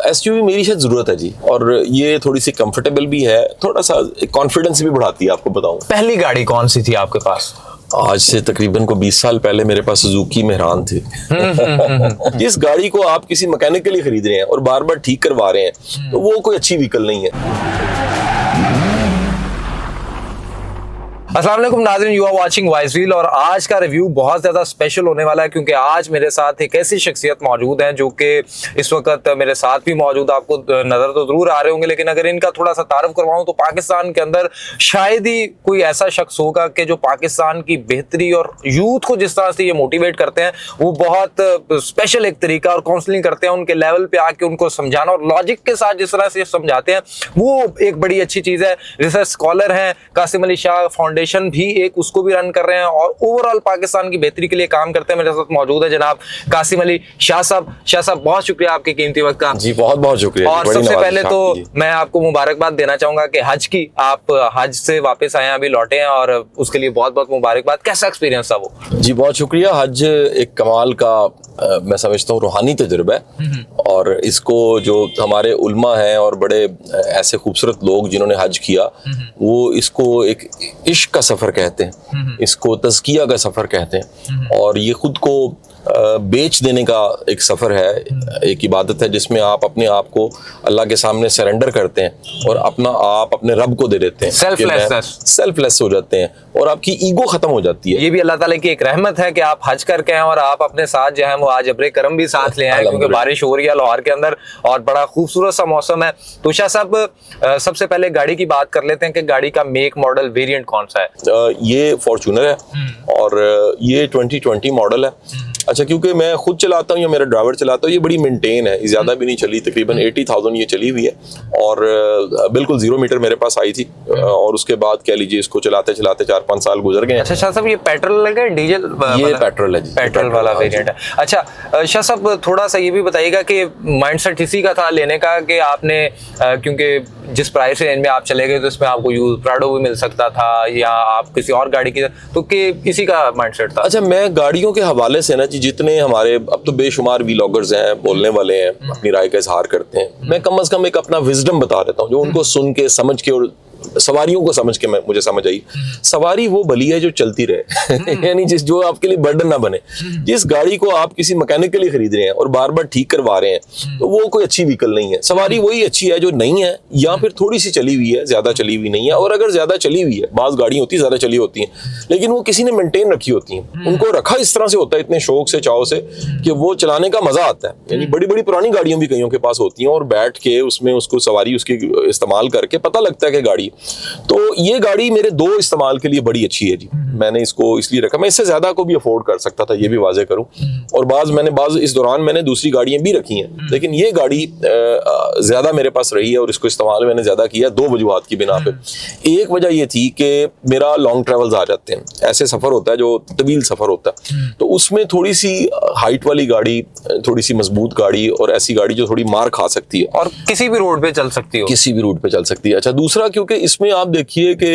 SUV मेरी शायद जरूरत है जी, और ये थोड़ी सी कंफर्टेबल भी है, थोड़ा सा कॉन्फिडेंस भी बढ़ाती है, आपको बताऊं। पहली गाड़ी कौन सी थी आपके पास? आज से तकरीबन को 20 साल पहले मेरे पास सुजुकी मेहरान थी। जिस गाड़ी को आप किसी मैकेनिक के लिए खरीद रहे हैं और बार बार ठीक करवा रहे हैं, तो वो कोई अच्छी व्हीकल नहीं है। अस्सलाम वालेकुम नाज़रीन, you are watching Voice Wheel और आज का रिव्यू बहुत ज़्यादा स्पेशल होने वाला है क्योंकि आज मेरे साथ एक ऐसी शख्सियत मौजूद है जो कि इस वक्त मेरे साथ भी मौजूद, आपको नज़र तो ज़रूर आ रहे होंगे, लेकिन अगर इनका थोड़ा सा तारुफ करवाऊं तो पाकिस्तान के अंदर शायद ही कोई ऐसा शख्स होगा कि जो पाकिस्तान की बेहतरी और यूथ को जिस तरह से ये मोटिवेट करते हैं, वो बहुत स्पेशल एक तरीका और काउंसलिंग करते हैं, उनके लेवल पे आके उनको समझाना और लॉजिक के साथ जिस तरह से समझाते हैं, वो एक बड़ी अच्छी चीज़ है। रिसर्च स्कॉलर हैं, कासिम अली शाह फाउंडेशन भी एक उसको भी रन कर रहे हैं और ओवरऑल पाकिस्तान की बेहतरी के लिए काम करते हैं। मेरे साथ मौजूद है जनाब कासिम अली शाह साहब। शाह साहब, बहुत शुक्रिया आपके कीमती वक्त का। जी बहुत बहुत शुक्रिया। और सबसे पहले तो मैं आपको मुबारकबाद देना चाहूंगा कि हज की, आप हज से वापस आए हैं, अभी लौटे हैं, और उसके लिए बहुत बहुत मुबारकबाद। कैसा एक्सपीरियंस था वो? जी बहुत शुक्रिया। हज एक कमाल का मैं समझता हूँ रूहानी तजुर्बा है, और इसको जो हमारे उल्मा हैं और बड़े ऐसे खूबसूरत लोग जिन्होंने हज किया, वो इसको एक इश्क का सफ़र कहते हैं, इसको तज़किया का सफ़र कहते हैं, और ये खुद को बेच देने का एक सफ़र है, एक इबादत है जिसमें आप अपने आप को अल्लाह के सामने सरेंडर करते हैं और अपना आप अपने रब को दे देते हैं। सेल्फलेस हो जाते हैं और आपकी ईगो ख़त्म हो जाती है। ये भी अल्लाह ताला की एक रहमत है कि आप हज करके आए और आप अपने साथ जो है वो आज अब्रे करम भी साथ ले आए, क्योंकि बारिश हो रही है लाहौर के अंदर और बड़ा खूबसूरत सा मौसम है। तो शाह साहब, सबसे पहले गाड़ी की बात कर लेते हैं कि गाड़ी का मेक मॉडल वेरिएंट कौन सा है? ये फॉर्च्यूनर है और ये 2020 मॉडल है। अच्छा, क्योंकि मैं खुद चलाता हूँ या मेरा ड्राइवर चलाता हूँ, ये बड़ी मेंटेन है, ज़्यादा भी नहीं चली, तकरीबन 80,000 ये चली हुई है और बिल्कुल 0 मीटर मेरे पास आई थी, और उसके बाद कह लीजिए इसको चलाते चलाते 4-5 साल गुजर गए। अच्छा शाह साहब, ये पेट्रोल लगा डीजल? ये पेट्रोल है जी, पेट्रोल वाला वेरिएंट है। अच्छा शाह साहब, थोड़ा सा ये भी बताइएगा कि माइंडसेट इसी का था लेने का कि आपने, क्योंकि जिस प्राइस रेंज में आप चले गए तो इसमें आपको यूज प्राडो भी मिल सकता था या आप किसी और गाड़ी की, तो कि इसी का माइंडसेट था? अच्छा, मैं गाड़ियों के हवाले से ना जी, जितने हमारे अब तो बेशुमार व्लॉगर्स हैं, बोलने वाले हैं, अपनी राय का इजहार करते हैं, मैं कम से कम एक अपना विजडम बता देता हूँ जो उनको सुन के समझ के और सवारियों को समझ के मुझे समझ आई। सवारी वो भली है जो चलती रहे यानी जो आपके लिए बर्डन ना बने। जिस गाड़ी को आप किसी मैकेनिक के लिए खरीद रहे हैं और बार बार ठीक करवा रहे हैं, तो वो कोई अच्छी व्हीकल नहीं है। सवारी वही अच्छी है जो नहीं है या फिर थोड़ी सी चली हुई है, ज्यादा चली हुई नहीं है, और अगर ज्यादा चली हुई है, बाज़ गाड़ी होती है ज्यादा चली होती है लेकिन वो किसी ने मेंटेन रखी होती है, उनको रखा इस तरह से होता है, इतने शौक से, चाव से, कि वो चलाने का मजा आता है। यानी बड़ी बड़ी पुरानी गाड़ियां भी कईयों के पास होती हैं और बैठ के उसमें उसको सवारी उसकी इस्तेमाल करके पता लगता है कि गाड़ी, तो ये गाड़ी मेरे 2 इस्तेमाल के लिए बड़ी अच्छी है जी। मैंने इसको इसलिए रखा, मैं इससे ज्यादा को भी अफोर्ड कर सकता था, ये भी वाजे करूं, और बाज इस दौरान मैंने दूसरी गाड़ियां भी रखी हैं, लेकिन ये गाड़ी ज्यादा मेरे पास रही है और इसको इस्तेमाल मैंने ज्यादा किया 2 वजूहात की बिना पे। एक वजह ये थी कि मेरा लॉन्ग ट्रेवल्स आ जाते हैं, ऐसे सफर होता है जो तवील सफर होता है, तो उसमें थोड़ी सी हाइट वाली गाड़ी, थोड़ी सी मजबूत गाड़ी और ऐसी गाड़ी जो थोड़ी मार खा सकती है और किसी भी रोड पे चल सकती हो, किसी भी रूट पे चल सकती है। अच्छा, दूसरा क्योंकि इसमें आप देखिए कि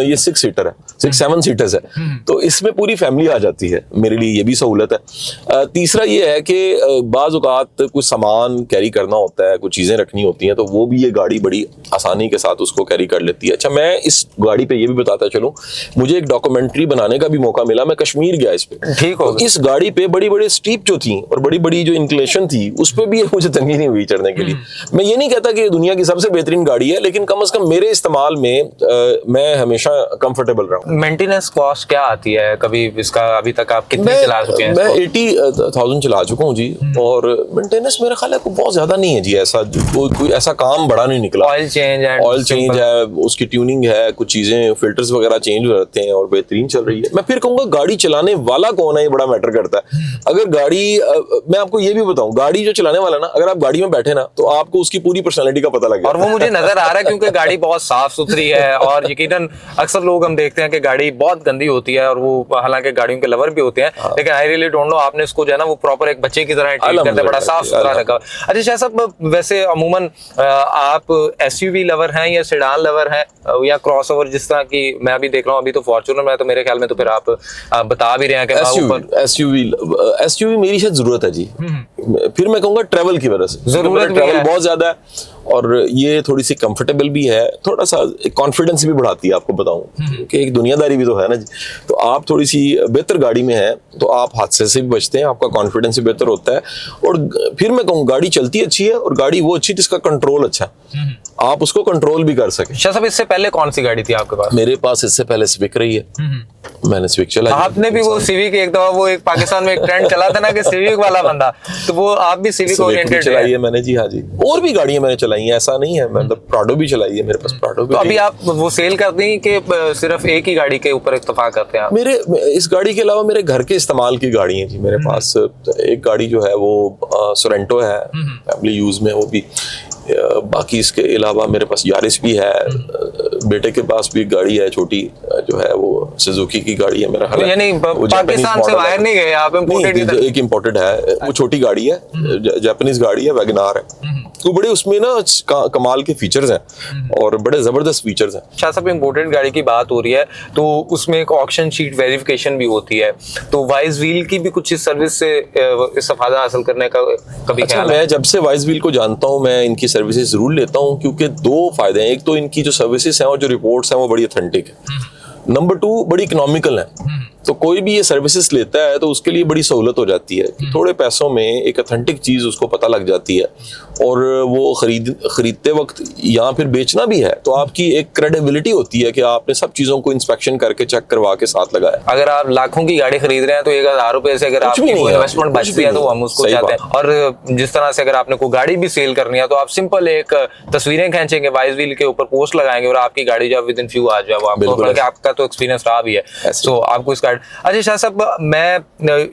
ये 6 सीटर है, 6-7 सीटर्स है, तो इसमें पूरी फैमिली आ जाती है, मेरे लिए ये भी सहूलत है। तीसरा ये है कि बाज़ औक़ात कुछ सामान कैरी करना होता है, कुछ चीज़ें रखनी होती हैं, तो वो भी ये गाड़ी बड़ी आसानी के साथ उसको कैरी कर लेती है। अच्छा, मैं इस गाड़ी पे ये भी बताता चलूँ, मुझे एक डॉक्यूमेंट्री बनाने का भी मौका मिला, मैं कश्मीर गया इस पे, ठीक हो, तो इस गाड़ी पे बड़ी बड़ी स्टीप जो थी और बड़ी बड़ी जो इंक्लेशन थी, उस पर भी मुझे तंगी नहीं हुई चढ़ने के लिए। मैं ये नहीं कहता कि दुनिया की सबसे बेहतरीन गाड़ी है, लेकिन कम से कम मेरे इस्तेमाल में मैं हमेशा कंफर्टेबल रहा हूँ। मेंटेनेंस कॉस्ट क्या आती है कभी इसका? अभी तक आप कितने चला चुके हैं? मैं 80,000 चला चुका हूँ जी, और मेंटेनेंस मेरा ख्याल है बहुत ज्यादा नहीं है जी, ऐसा कोई ऐसा काम बड़ा नहीं निकला। ऑयल चेंज है, उसकी ट्यूनिंग है, कुछ चीजें फिल्टर्स वगैरह चेंज हो जाते हैं और बेहतरीन चल रही है। मैं फिर कहूँगा गाड़ी चलाने वाला कौन है, ये बड़ा मैटर करता है। अगर गाड़ी, मैं आपको ये भी बताऊँ, गाड़ी जो चलाने वाला ना, अगर आप गाड़ी में बैठे ना, तो आपको उसकी पूरी पर्सनैलिटी का पता लगेगा, और वो मुझे नजर आ रहा है क्योंकि गाड़ी बहुत साफ सुथरी है। और यकीनन अक्सर लोग हम देखते हैं कि गाड़ी बहुत गंदी होती है और वो हालांकि गाड़ियों के लवर भी होते हैं, लेकिन आई रियली डोंट नो आपने इसको जो है ना वो प्रॉपर एक बच्चे की तरह ट्रीट करते हैं, बड़ा साफ सुथरा रखा। अच्छा शाह साहब, वैसे अमूमन आप एसयूवी लवर हैं या सेडान लवर हैं या क्रॉसओवर, जिस तरह की मैं अभी देख रहा हूँ, अभी तो फॉर्च्यूनर में, तो मेरे ख्याल में तो फिर आप बता भी रहे हैं कि एसयूवी मेरी शायद जरूरत है जी। फिर मैं कहूंगा ट्रैवल की वजह से जरूरत ट्रैवल बहुत ज्यादा है और ये थोड़ी सी कंफर्टेबल भी है, थोड़ा सा कॉन्फिडेंस भी बढ़ाती है। आपको बताऊं कि एक दुनियादारी भी तो है ना जी, तो आप थोड़ी सी बेहतर गाड़ी में है तो आप हादसे से भी बचते हैं, आपका कॉन्फिडेंस भी बेहतर होता है। और फिर मैं कहूँ गाड़ी चलती अच्छी है और गाड़ी वो अच्छी जिसका कंट्रोल अच्छा है, आप उसको कंट्रोल भी कर सके। शाह साहब, इससे पहले कौन सी गाड़ी थी आपके पास? मेरे पास इससे पहले स्विक रही है, मैंने स्विक चलाई। आपने भी वो सिविक, एक दफा वो एक पाकिस्तान में एक ट्रेंड चला था ना कि सिविक वाला बंदा, तो वो आप भी सिविक ओरिएंटेड चलाई है मैंने जी। हाँ जी, और भी गाड़ियां मैंने चलाई हैं, ऐसा नहीं है। मतलब प्राडो भी चलाई है मेरे पास, प्राडो भी। तो अभी आप वो सेल करते हैं कि सिर्फ एक ही गाड़ी के ऊपर इत्तेफा करते हैं आप? मेरे इस गाड़ी के अलावा मेरे घर के इस्तेमाल की गाड़ी है जी मेरे पास। एक गाड़ी जो है वो सोरेंटो है, फैमिली यूज में, वो भी। बाकी इसके अलावा मेरे पास यारिस भी है, बेटे के पास भी गाड़ी है छोटी, जो है वो सुजुकी की गाड़ी है मेरा ख्याल। यानी पाकिस्तान से बाहर नहीं गए आप, इंपोर्टेड? एक इम्पोर्टेड है, वो छोटी गाड़ी है, जापानीज गाड़ी है, वैगनार है। तो बड़े उसमें ना कमाल के फीचर्स हैं और बड़े जबरदस्त फीचर्स हैं। शाह साहब, इंपोर्टेड गाड़ी की बात हो रही है तो उसमें एक ऑक्शन शीट वेरिफिकेशन भी होती है, तो वाइज व्हील की भी कुछ इस सर्विस से इस्तेफादा हासिल करने का कभी ख्याल है? मैं जब से वाइज व्हील को जानता हूं मैं इनकी सर्विसेज जरूर लेता हूं, क्योंकि दो फायदे हैं। एक तो इनकी जो सर्विसेज हैं और जो रिपोर्ट्स हैं वो बड़ी ऑथेंटिक है। नंबर 2, बड़ी इकोनॉमिकल है। तो कोई भी ये सर्विसेज लेता है तो उसके लिए बड़ी सहूलत हो जाती है कि थोड़े पैसों में एक ऑथेंटिक चीज उसको पता लग जाती है और वो खरीदते वक्त या फिर बेचना भी है तो आपकी एक क्रेडिबिलिटी होती है कि आपने सब चीजों को इंस्पेक्शन करके चेक करवा के साथ लगाया। अगर आप लाखों की गाड़ी खरीद रहे हैं तो 1000 रुपए से अगर आपकी इन्वेस्टमेंट बचती है तो हम उसको चाहते हैं। और जिस तरह से अगर आपने कोई गाड़ी भी सेल करनी है तो आप सिंपल एक तस्वीरें खींचेंगे, वाइज व्हील के ऊपर पोस्ट लगाएंगे और आपकी गाड़ी जब विद इन फ्यू आ जाए, आपका तो एक्सपीरियंस रहा भी है, तो आपको इस गाड़ी। अच्छा शाह साहब, मैं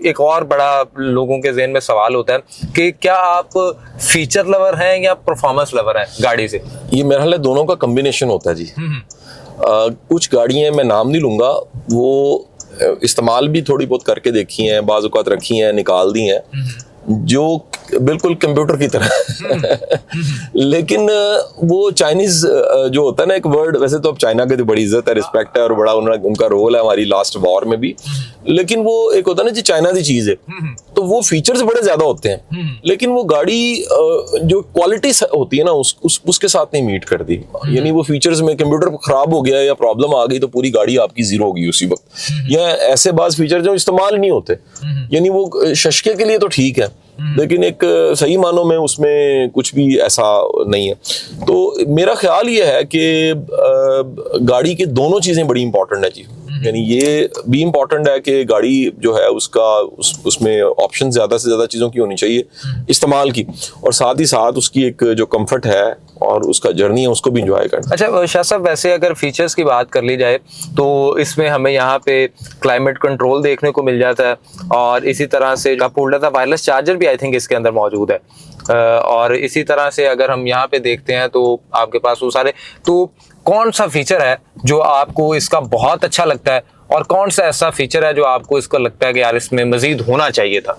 एक और बड़ा लोगों के ज़हन में सवाल होता है कि क्या आप फीचर लवर हैं या परफॉर्मेंस लवर हैं गाड़ी से? ये मेरा ख्याल है दोनों का कॉम्बिनेशन होता है जी। कुछ गाड़ियां मैं नाम नहीं लूंगा, वो इस्तेमाल भी थोड़ी बहुत करके देखी हैं, बाज़ औक़ात रखी हैं, निकाल दी हैं, जो बिल्कुल कंप्यूटर की तरह लेकिन वो चाइनीज जो होता है ना एक वर्ड, वैसे तो अब चाइना की तो बड़ी इज्जत है, रिस्पेक्ट है और बड़ा उनका रोल है हमारी लास्ट वॉर में भी, लेकिन वो एक होता है ना जी चाइना की चीज है तो वो फीचर्स बड़े ज्यादा होते हैं लेकिन वो गाड़ी जो क्वालिटी होती है ना उसके साथ नहीं मीट करती। यानी वो फीचर्स में कंप्यूटर खराब हो गया या प्रॉब्लम आ गई तो पूरी गाड़ी आपकी जीरो होगी उसी वक्त। या ऐसे बाज फीचर जो इस्तेमाल नहीं होते, यानी वो शशके के लिए तो ठीक है लेकिन एक सही मानों में उसमें कुछ भी ऐसा नहीं है। तो मेरा ख्याल ये है कि गाड़ी के दोनों चीजें बड़ी इंपॉर्टेंट है जी। यानी ये भी इम्पोर्टेंट है कि गाड़ी जो है उसका उसमें ऑप्शन ज्यादा से ज्यादा चीजों की होनी चाहिए इस्तेमाल की, और साथ ही साथ उसकी एक जो कंफर्ट है और उसका जर्नी है उसको भी इंजॉय करना। अच्छा शाह साहब, वैसे अगर फीचर्स की बात कर ली जाए तो इसमें हमें यहाँ पे क्लाइमेट कंट्रोल देखने को मिल जाता है और इसी तरह से आप बोल रहा था वायरलेस चार्जर भी आई थिंक इसके अंदर मौजूद है, और इसी तरह से अगर हम यहाँ पे देखते हैं तो आपके पास वो सारे, तो कौन सा फीचर है जो आपको इसका बहुत अच्छा लगता है और कौन सा ऐसा फीचर है जो आपको इसको लगता है कि यार इसमें मजीद होना चाहिए था?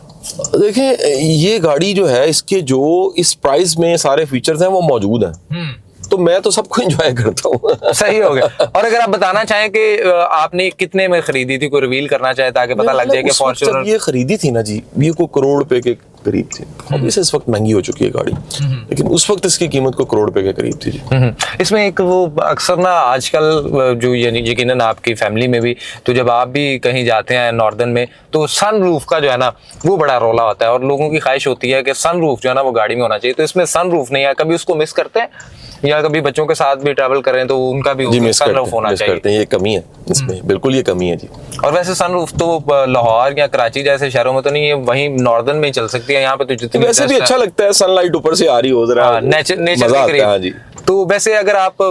देखें, ये गाड़ी जो है इसके जो इस प्राइस में सारे फीचर्स हैं वो मौजूद हैं तो मैं तो सबको एंजॉय करता हूँ। सही हो गया। और अगर आप बताना चाहें कि आपने कितने में खरीदी थी, कोई रिवील करना चाहे ताकि पता लग जाए कि फॉर्च्यूनर ये खरीदी थी ना जी, ये को करोड़ रुपए के करीब थी। अब इस वक्त महंगी हो चुकी है गाड़ी, लेकिन उस वक्त इसकी कीमत को करोड़ रुपए के करीब थी जी। इसमें एक वो अक्सर ना आजकल जो यकीनन आपकी फैमिली में भी, तो जब आप भी कहीं जाते हैं नॉर्दर्न में तो सन रूफ का जो है ना वो बड़ा रोला होता है और लोगों की ख्वाहिश होती है कि सन रूफ जो है ना वो गाड़ी में होना चाहिए। तो इसमें सन रूफ नहीं है, कभी उसको मिस करते हैं या कभी बच्चों के साथ भी ट्रैवल करें तो उनका भी सनरूफ होना चाहिए? करते हैं, ये कमी है इसमें, बिल्कुल ये कमी है जी। और वैसे सनरूफ तो लाहौर या कराची जैसे शहरों में तो नहीं है, वहीं नॉर्दर्न में ही चल सकती है, यहाँ पे तो जितनी वैसे भी अच्छा लगता है, सनलाइट ऊपर से आ रही हो जरा, नेचर के करीब। तो वैसे अगर आप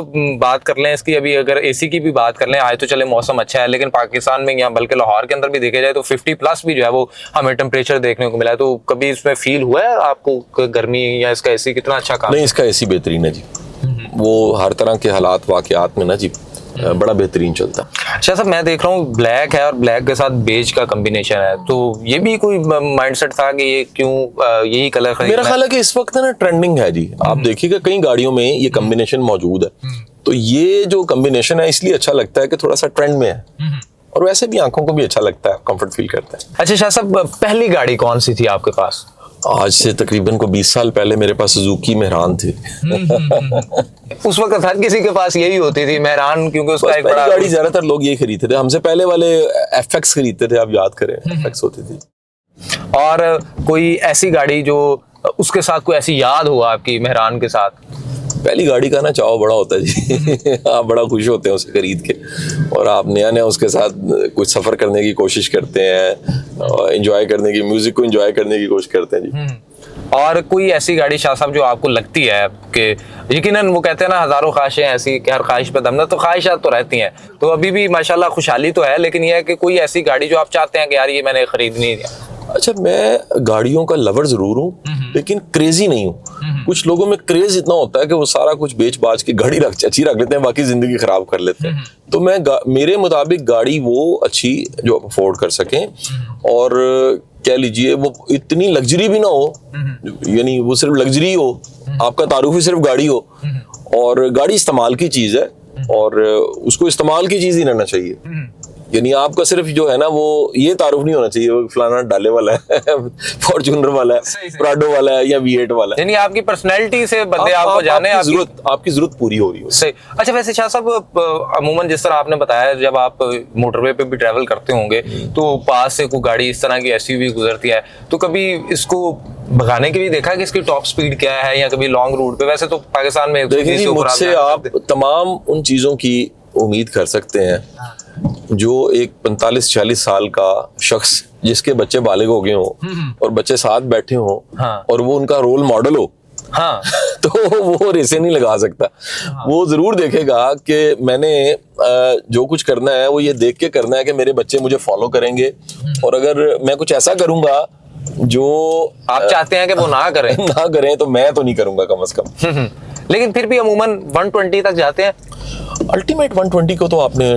बात कर लें इसकी, अभी अगर एसी की भी बात कर लें, आज तो चले मौसम अच्छा है लेकिन पाकिस्तान में या बल्कि लाहौर के अंदर भी देखा जाए तो 50+ भी जो है वो हमें टेम्परेचर देखने को मिला है। तो कभी इसमें फील हुआ है आपको गर्मी या इसका एसी कितना अच्छा काम? नहीं, इसका एसी बेहतरीन है जी, वो हर तरह के हालात वाकयात में ना जी बड़ा बेहतरीन चलता है। अच्छा साहब, मैं देख रहा हूँ ब्लैक है और ब्लैक के साथ बेज का कॉम्बिनेशन है, तो ये भी कोई माइंडसेट था कि ये क्यों यही कलर खरीदना? मेरा ख्याल है कि इस वक्त ना ट्रेंडिंग है जी। आप देखिएगा कई गाड़ियों में ये कॉम्बिनेशन मौजूद है, तो ये जो कॉम्बिनेशन है इसलिए अच्छा लगता है कि थोड़ा सा ट्रेंड में है, और वैसे भी आंखों को भी अच्छा लगता है, कंफर्ट फील करता है। अच्छा शाह साहब, पहली गाड़ी कौन सी थी आपके पास? आज से तकरीबन को 20 साल पहले मेरे पास सुजुकी मेहरान थी। उस वक्त हर किसी के पास यही होती थी मेहरान, क्योंकि उसका एक बड़ा गाड़ी ज्यादातर लोग ये खरीदते थे। हमसे पहले वाले एफएक्स खरीदते थे, आप याद करें एफएक्स होती थी। और कोई ऐसी गाड़ी जो उसके साथ कोई ऐसी याद हो आपकी मेहरान के साथ? पहली गाड़ी का ना चाव बड़ा होता है जी। आप बड़ा खुश होते हैं उसे खरीद के, और आप नया नया उसके साथ कुछ सफर करने की कोशिश करते हैं, एंजॉय करने की, म्यूजिक को एंजॉय करने की कोशिश करते हैं जी। और कोई ऐसी गाड़ी शाह साहब जो आपको लगती है कि यकीनन वो कहते हैं ना हजारों ख्वाहिशें ऐसी कि हर ख्वाहिश पे दम ना, तो ख्वाहिशात तो रहती हैं, तो अभी भी माशाल्लाह खुशहाली तो है, लेकिन यह है कि कोई ऐसी गाड़ी जो आप चाहते हैं कि यार ये मैंने खरीदनी है? अच्छा, मैं गाड़ियों का लवर जरूर हूँ लेकिन क्रेजी नहीं हूँ। कुछ लोगों में क्रेज इतना होता है कि वो सारा कुछ बेच बाच के गाड़ी अच्छी रख लेते हैं, बाकी जिंदगी खराब कर लेते हैं। तो मैं मेरे मुताबिक गाड़ी वो अच्छी जो आप अफोर्ड कर सकें, और कह लीजिए वो इतनी लग्जरी भी ना हो, यानी वो सिर्फ लग्जरी हो, आपका तारुफ ही सिर्फ गाड़ी हो, और गाड़ी इस्तेमाल की चीज है और उसको इस्तेमाल की चीज ही रहना चाहिए। यानी आपका सिर्फ जो है ना वो ये तारुफ नहीं होना चाहिए वो फलाना डाले वाला है, फॉर्च्यूनर वाला है, प्राडो वाला है या V8 वाला है। यानी आपकी पर्सनैलिटी से बंदे आपको जाने, आपकी जरूरत पूरी हो रही हो। सही। अच्छा, वैसे शाह साहब अमूमन जिस तरह आपने बताया, जब आप मोटरवे पे भी ट्रैवल करते होंगे तो पास से कोई गाड़ी इस तरह की SUV गुजरती है, तो कभी इसको भगाने के लिए देखा कि इसकी टॉप स्पीड क्या है, या कभी लॉन्ग रूट पे? वैसे तो पाकिस्तान में देखिए, मुझसे आप तमाम उन चीजों की उम्मीद कर सकते हैं जो एक 45-40 साल का शख्स जिसके बच्चे बालिग हो गए हों और बच्चे साथ बैठे हों, हाँ। और वो उनका रोल मॉडल हो, हाँ। तो वो रेसे नहीं लगा सकता। हाँ। वो जरूर देखेगा कि मैंने जो कुछ करना है वो ये देख के करना है कि मेरे बच्चे मुझे फॉलो करेंगे, और अगर मैं कुछ ऐसा करूंगा जो आप चाहते हैं कि वो ना करें तो मैं तो नहीं करूंगा कम से कम। लेकिन फिर भी अमूमन 120 तक जाते हैं। अल्टीमेट 120 को तो आपने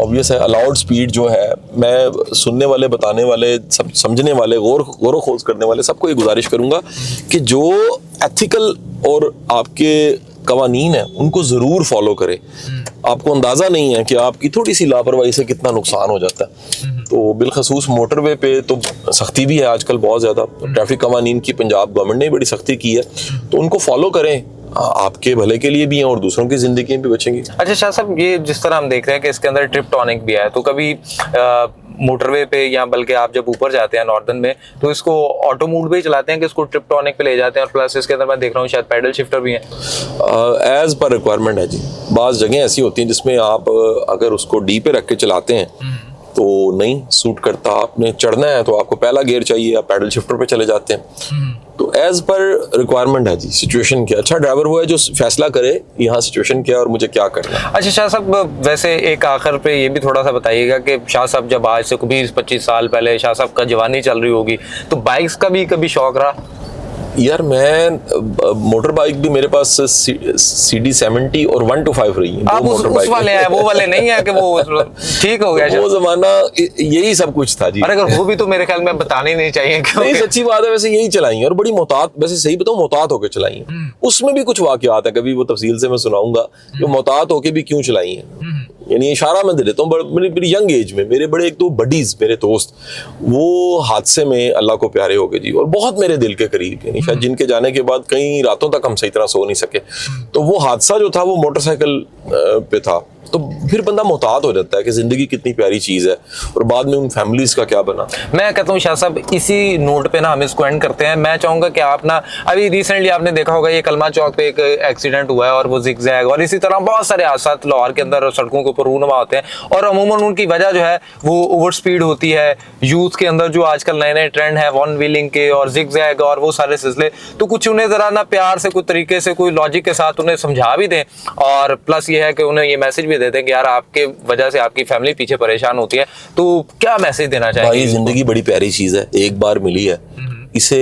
ऑब्वियस है अलाउड स्पीड जो है, मैं सुनने वाले, बताने वाले, समझने वाले, गौर खोज करने वाले सबको ये गुजारिश करूंगा कि जो एथिकल और आपके कवानीन है उनको जरूर फॉलो करें। आपको अंदाजा नहीं है कि आपकी थोड़ी सी लापरवाही से कितना नुकसान हो जाता है। तो बिलखसूस मोटरवे पे तो सख्ती भी है आजकल बहुत ज्यादा, ट्रैफिक कवानीन की पंजाब गवर्नमेंट ने बड़ी सख्ती की है, तो उनको फॉलो करें, आपके भले के लिए भी हैं और दूसरों की जिंदगी भी बचेंगी। अच्छा शाह साहब, ये जिस तरह हम देख रहे हैं कि इसके अंदर ट्रिप टॉनिक भी है, तो कभी मोटरवे पे या बल्कि आप जब ऊपर जाते हैं नॉर्दर्न में तो इसको ऑटो मोड पे ही चलाते हैं कि इसको ट्रिप टॉनिक पे ले जाते हैं, और प्लस इसके अंदर मैं देख रहा हूँ शायद पैडल शिफ्टर भी है? एज पर रिक्वायरमेंट है जी। बाज़ जगह ऐसी होती हैं जिसमें आप अगर उसको डी पे रख के चलाते हैं तो नहीं सूट करता, आपने चढ़ना है तो आपको पहला गियर चाहिए, आप पैडल शिफ्टर पे चले जाते हैं। तो एज पर रिक्वायरमेंट है जी, सिचुएशन क्या। अच्छा ड्राइवर वो है जो फैसला करे यहाँ सिचुएशन क्या है और मुझे क्या करना है। अच्छा शाह साहब, वैसे एक आखिर पे ये भी थोड़ा सा बताइएगा कि शाह साहब जब आज से 20-25 साल पहले शाह साहब का जवानी चल रही होगी, तो बाइक्स का भी कभी शौक रहा? यार मैं मोटर बाइक भी मेरे पास CD70 और 125 रही है। आप उस वाले हैं, वो वाले नहीं है कि वो ठीक हो गया? वो जमाना यही सब कुछ था जी। अरे अगर वो भी तो मेरे ख्याल में बतानी नहीं चाहिए। नहीं, सच्ची बात है, वैसे यही चलाई और बड़ी मोहतात, वैसे सही बताऊं मोहतात होकर चलाई है। उसमें भी कुछ वाकयात है, कभी वो तफसील से मैं सुनाऊंगा जो मोहतात होकर भी क्यों चलाई है। यानी इशारा मैं दे देता हूँ, मेरी यंग एज में मेरे बड़े एक दो बडीज, मेरे दोस्त, वो हादसे में अल्लाह को प्यारे हो गए जी, और बहुत मेरे दिल के करीब, यानी शायद जिनके जाने के बाद कई रातों तक हम सही तरह सो नहीं सके। तो वो हादसा जो था वो मोटरसाइकिल पे था। तो फिर बंदा मोहतात हो जाता है कि जिंदगी कितनी प्यारी चीज है, और बाद में उन फैमिलीज का क्या बना। मैं कहता हूँ शाह साहब, इसी नोट पे ना हम इसको एंड करते हैं। मैं चाहूंगा कि आप ना, अभी रिसेंटली आपने देखा होगा ये कलमा चौक पे एक एक्सीडेंट हुआ है, और वो जिगजैग और इसी तरह बहुत सारे हादसा लाहौर के अंदर सड़कों के ऊपर रूनुमा होते हैं, और अमूमन उनकी वजह जो है वो ओवर स्पीड होती है। यूथ के अंदर जो आजकल नए नए ट्रेंड है वन व्हीलिंग के और जिगजैग और वो सारे सिलसिले, तो कुछ उन्हें जरा ना प्यार से, कुछ तरीके से, कोई लॉजिक के साथ उन्हें समझा भी दें, और प्लस ये है कि उन्हें ये मैसेज भी दे दें कि यार आपके वजह से आपकी फैमिली पीछे परेशान होती है। तो क्या मैसेज देना चाहिए? भाई जिंदगी बड़ी प्यारी चीज है, एक बार मिली है, इसे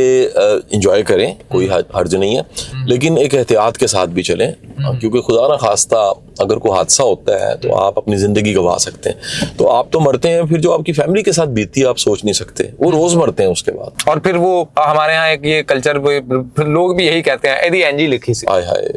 इंजॉय करें, कोई हर्ज नहीं है, लेकिन एक एहतियात के साथ भी चलें, क्योंकि खुदा ना खास्ता अगर कोई हादसा होता है तो आप अपनी ज़िंदगी गंवा सकते हैं। तो आप तो मरते हैं, फिर जो आपकी फैमिली के साथ बीतती है आप सोच नहीं सकते, वो रोज़ मरते हैं उसके बाद। और फिर वो हमारे यहाँ एक ये कल्चर, फिर लोग भी यही कहते हैं यदि एनजी लिखी सी। हाय हाय,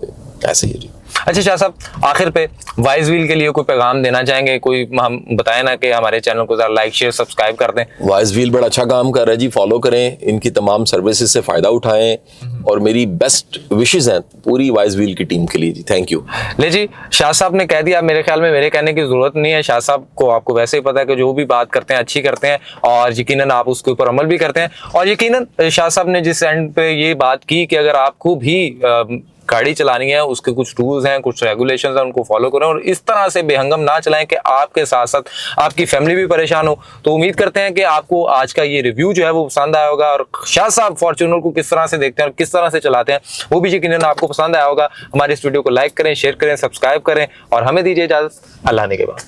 ऐसे ही है जी। अच्छा शाह साहब, आखिर पे वाइज व्हील के लिए कोई पैगाम देना चाहेंगे? कोई हम बताएं ना कि हमारे चैनल को जरा लाइक शेयर सब्सक्राइब कर दें। वाइज व्हील बड़ा अच्छा काम कर रहा है जी, फॉलो करें, इनकी तमाम सर्विसेज से फ़ायदा उठाएं, और मेरी बेस्ट विशेस हैं पूरी वाइज व्हील की टीम के लिए जी। Thank you. ले जी, शाह साहब ने कह दिया, मेरे ख्याल में मेरे कहने की जरूरत नहीं है। शाह साहब को आपको वैसे ही पता है कि जो भी बात करते हैं अच्छी करते हैं, और यकीनन आप उसके ऊपर अमल भी करते हैं। और यकीनन शाह साहब ने जिस एंड पे ये बात की कि अगर आपको भी गाड़ी चलानी है, उसके कुछ रूल्स हैं, कुछ रेगुलेशंस हैं, उनको फॉलो करें, और इस तरह से बेहंगम ना चलाएं कि आपके साथ साथ आपकी फैमिली भी परेशान हो। तो उम्मीद करते हैं कि आपको आज का ये रिव्यू जो है वो पसंद आया होगा, और शाह साहब फॉर्च्यूनर को किस तरह से देखते हैं और किस तरह से चलाते हैं वो भी यकीनन आपको पसंद आया होगा। हमारे इस वीडियो को लाइक करें, शेयर करें, सब्सक्राइब करें, और हमें दीजिए इजाजत। अल्लाह ने के बाद।